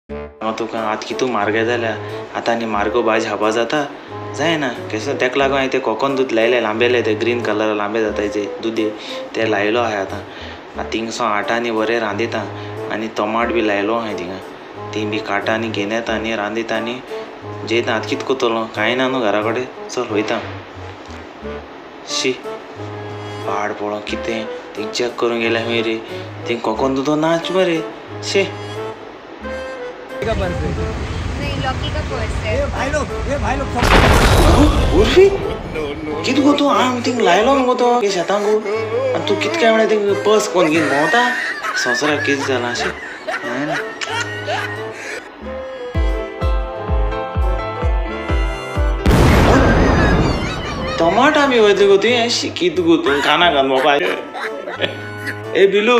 तुका आत कितू मार्गे जाल्या आता आनी मार्गो भाज हाबा जाता जायना केसो तेका लागून हांवें ते कोकोन दूद लायले लांबेले ते ग्रीन कलर लांबे जातायचे दुदे ते लायलो आहाय आतां थिंगसो आटांनी बरें रांदिता आनी टोमाट बी लायलो हांवें थिंगा ती बी काटांनी घेवन येता आनी रांदिता आनी जेयता आतां कितें कोत्तलो कांय ना न्हू घरा कडेन चल वयता शी पाड पळो कितें थिंग चॅक करूंक गेल्या खंय रे थिंग कोकोन दूदो नाच मरे शे नहीं लॉकी का पर्स है। ये भाई लोग उर्फी कित गो तू हांव थिंग लायलो मगो तो शेतांक आनी तूं कितें काय म्हळ्यार थिंग पर्स कोण घेवन भोंवता संवसाराक कितें जालां अशें टमाट आमी वयतले गो तुवें कितें गो तूं काना घाल मोबायल ए बिलू